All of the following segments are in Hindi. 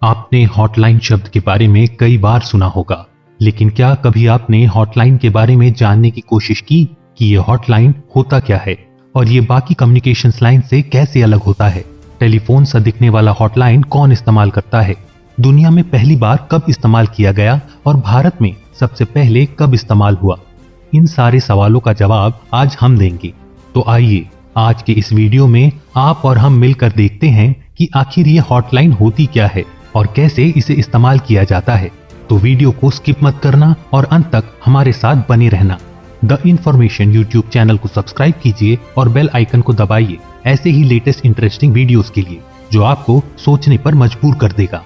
आपने हॉटलाइन शब्द के बारे में कई बार सुना होगा, लेकिन क्या कभी आपने हॉटलाइन के बारे में जानने की कोशिश की कि ये हॉटलाइन होता क्या है और ये बाकी कम्युनिकेशंस लाइन से कैसे अलग होता है? टेलीफोन सा दिखने वाला हॉटलाइन कौन इस्तेमाल करता है? दुनिया में पहली बार कब इस्तेमाल किया गया और भारत में सबसे पहले कब इस्तेमाल हुआ? इन सारे सवालों का जवाब आज हम देंगे। तो आइए आज के इस वीडियो में आप और हम मिलकर देखते हैं कि आखिर ये हॉटलाइन होती क्या है और कैसे इसे इस्तेमाल किया जाता है। तो वीडियो को स्किप मत करना और अंत तक हमारे साथ बने रहना। द इन्फॉर्मेशन यूट्यूब चैनल को सब्सक्राइब कीजिए और बेल आइकन को दबाइए ऐसे ही लेटेस्ट इंटरेस्टिंग वीडियोस के लिए जो आपको सोचने पर मजबूर कर देगा।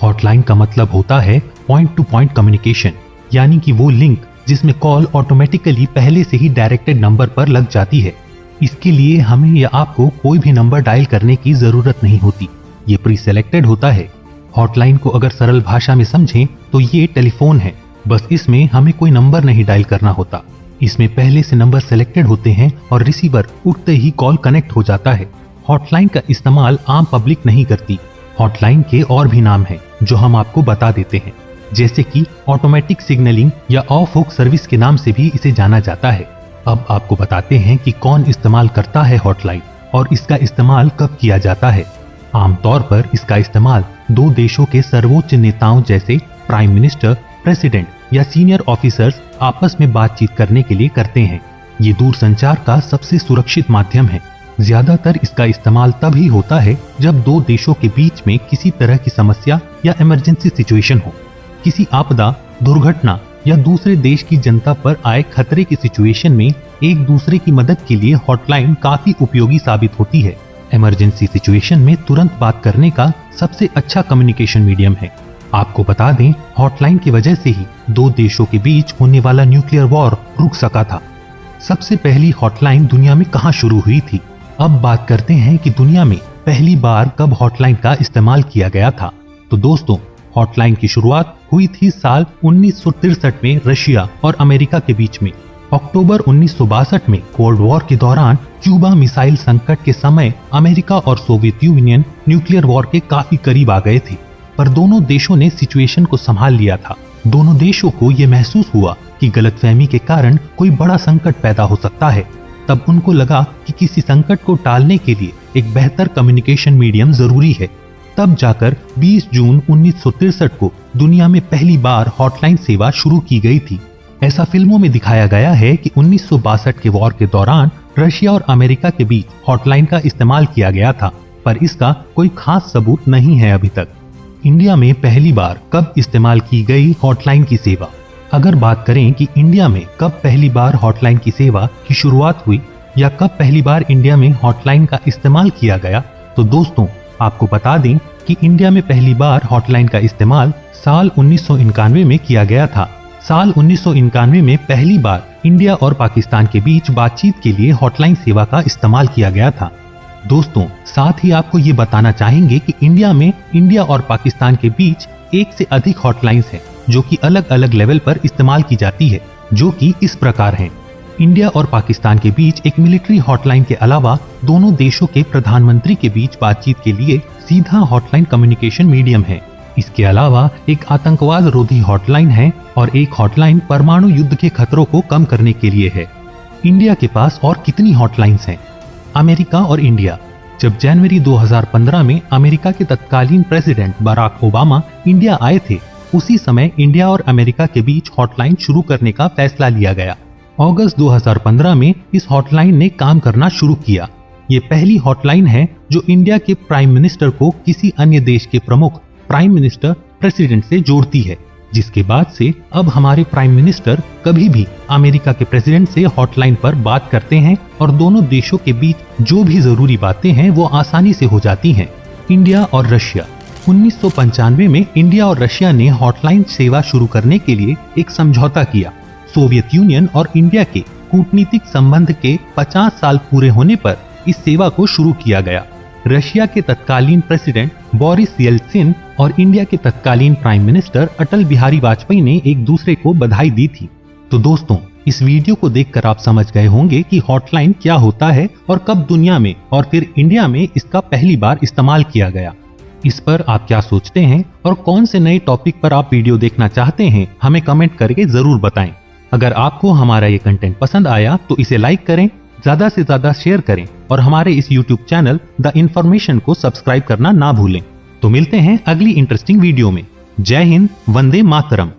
हॉटलाइन का मतलब होता है पॉइंट टू पॉइंट कम्युनिकेशन, यानी कि वो लिंक जिसमें कॉल ऑटोमेटिकली पहले से ही डायरेक्टेड नंबर पर लग जाती है। इसके लिए हमें या आपको कोई भी नंबर डायल करने की जरूरत नहीं होती, ये प्री सेलेक्टेड होता है। हॉटलाइन को अगर सरल भाषा में समझें तो ये टेलीफोन है, बस इसमें हमें कोई नंबर नहीं डायल करना होता। इसमें पहले से नंबर सेलेक्टेड होते हैं और रिसीवर उठते ही कॉल कनेक्ट हो जाता है। हॉटलाइन का इस्तेमाल आम पब्लिक नहीं करती। हॉटलाइन के और भी नाम हैं जो हम आपको बता देते हैं, जैसे कि ऑटोमेटिक सिग्नलिंग या ऑफ हुक सर्विस के नाम से भी इसे जाना जाता है। अब आपको बताते हैं कि कौन इस्तेमाल करता है हॉटलाइन और इसका इस्तेमाल कब किया जाता है। आमतौर पर इसका इस्तेमाल दो देशों के सर्वोच्च नेताओं जैसे प्राइम मिनिस्टर, प्रेसिडेंट या सीनियर ऑफिसर्स आपस में बातचीत करने के लिए करते हैं। ये दूरसंचार का सबसे सुरक्षित माध्यम है। ज्यादातर इसका इस्तेमाल तभी होता है जब दो देशों के बीच में किसी तरह की समस्या या इमरजेंसी सिचुएशन हो। किसी आपदा, दुर्घटना या दूसरे देश की जनता पर आए खतरे की सिचुएशन में एक दूसरे की मदद के लिए हॉटलाइन काफी उपयोगी साबित होती है। इमरजेंसी सिचुएशन में तुरंत बात करने का सबसे अच्छा कम्युनिकेशन मीडियम है। आपको बता दें, हॉटलाइन की वजह से ही दो देशों के बीच होने वाला न्यूक्लियर वॉर रुक सका था। सबसे पहली हॉटलाइन दुनिया में कहां शुरू हुई थी? अब बात करते हैं कि दुनिया में पहली बार कब हॉटलाइन का इस्तेमाल किया गया था। तो दोस्तों, हॉटलाइन की शुरुआत हुई थी साल 1963 में रशिया और अमेरिका के बीच में। अक्टूबर 1962 में कोल्ड वॉर के दौरान क्यूबा मिसाइल संकट के समय अमेरिका और सोवियत यूनियन न्यूक्लियर वॉर के काफी करीब आ गए थे, पर दोनों देशों ने सिचुएशन को संभाल लिया था। दोनों देशों को यह महसूस हुआ कि गलतफहमी के कारण कोई बड़ा संकट पैदा हो सकता है। तब उनको लगा कि किसी संकट को टालने के लिए एक बेहतर कम्युनिकेशन मीडियम जरूरी है। तब जाकर 20 जून 1963 को दुनिया में पहली बार हॉटलाइन सेवा शुरू की गई थी। ऐसा फिल्मों में दिखाया गया है कि 1962 के वॉर के दौरान रशिया और अमेरिका के बीच हॉटलाइन का इस्तेमाल किया गया था, पर इसका कोई खास सबूत नहीं है अभी तक। इंडिया में पहली बार कब इस्तेमाल की गई हॉटलाइन की सेवा? अगर बात करें कि इंडिया में कब पहली बार हॉटलाइन की सेवा की शुरुआत हुई या कब पहली बार इंडिया में हॉटलाइन का इस्तेमाल किया गया, तो दोस्तों आपको बता दें कि इंडिया में पहली बार हॉटलाइन का इस्तेमाल साल 1991 में किया गया था। साल 1991 में पहली बार इंडिया और पाकिस्तान के बीच बातचीत के लिए हॉटलाइन सेवा का इस्तेमाल किया गया था। दोस्तों, साथ ही आपको ये बताना चाहेंगे कि इंडिया में इंडिया और पाकिस्तान के बीच एक से अधिक हॉटलाइंस हैं जो कि अलग अलग लेवल पर इस्तेमाल की जाती है, जो कि इस प्रकार हैं। इंडिया और पाकिस्तान के बीच एक मिलिट्री हॉटलाइन के अलावा दोनों देशों के प्रधानमंत्री के बीच बातचीत के लिए सीधा हॉटलाइन कम्युनिकेशन मीडियम है। इसके अलावा एक आतंकवाद रोधी हॉटलाइन है और एक हॉटलाइन परमाणु युद्ध के खतरों को कम करने के लिए है। इंडिया के पास और कितनी हॉटलाइंस हैं? अमेरिका और इंडिया। जब जनवरी 2015 में अमेरिका के तत्कालीन प्रेसिडेंट बराक ओबामा इंडिया आए थे, उसी समय इंडिया और अमेरिका के बीच हॉटलाइन शुरू करने का फैसला लिया गया। अगस्त 2015 में इस हॉटलाइन ने काम करना शुरू किया। ये पहली हॉटलाइन है जो इंडिया के प्राइम मिनिस्टर को किसी अन्य देश के प्रमुख प्राइम मिनिस्टर, प्रेसिडेंट से जोड़ती है, जिसके बाद से अब हमारे प्राइम मिनिस्टर कभी भी अमेरिका के प्रेसिडेंट से हॉटलाइन पर बात करते हैं और दोनों देशों के बीच जो भी जरूरी बातें हैं वो आसानी से हो जाती हैं। इंडिया और रशिया। 1995 में इंडिया और रशिया ने हॉटलाइन सेवा शुरू करने के लिए एक समझौता किया। सोवियत यूनियन और इंडिया के कूटनीतिक संबंध के 50 साल पूरे होने पर इस सेवा को शुरू किया गया। रशिया के तत्कालीन प्रेसिडेंट बोरिस येल्त्सिन और इंडिया के तत्कालीन प्राइम मिनिस्टर अटल बिहारी वाजपेयी ने एक दूसरे को बधाई दी थी। तो दोस्तों, इस वीडियो को देखकर आप समझ गए होंगे कि हॉटलाइन क्या होता है और कब दुनिया में और फिर इंडिया में इसका पहली बार इस्तेमाल किया गया। इस पर आप क्या सोचते हैं और कौन से नए टॉपिक पर आप वीडियो देखना चाहते हैं, हमें कमेंट करके जरूर बताएं। अगर आपको हमारा ये कंटेंट पसंद आया तो इसे लाइक करें, ज्यादा से ज्यादा शेयर करें और हमारे इस YouTube चैनल द इन्फॉर्मेशन को सब्सक्राइब करना ना भूलें। तो मिलते हैं अगली इंटरेस्टिंग वीडियो में। जय हिंद, वंदे मातरम।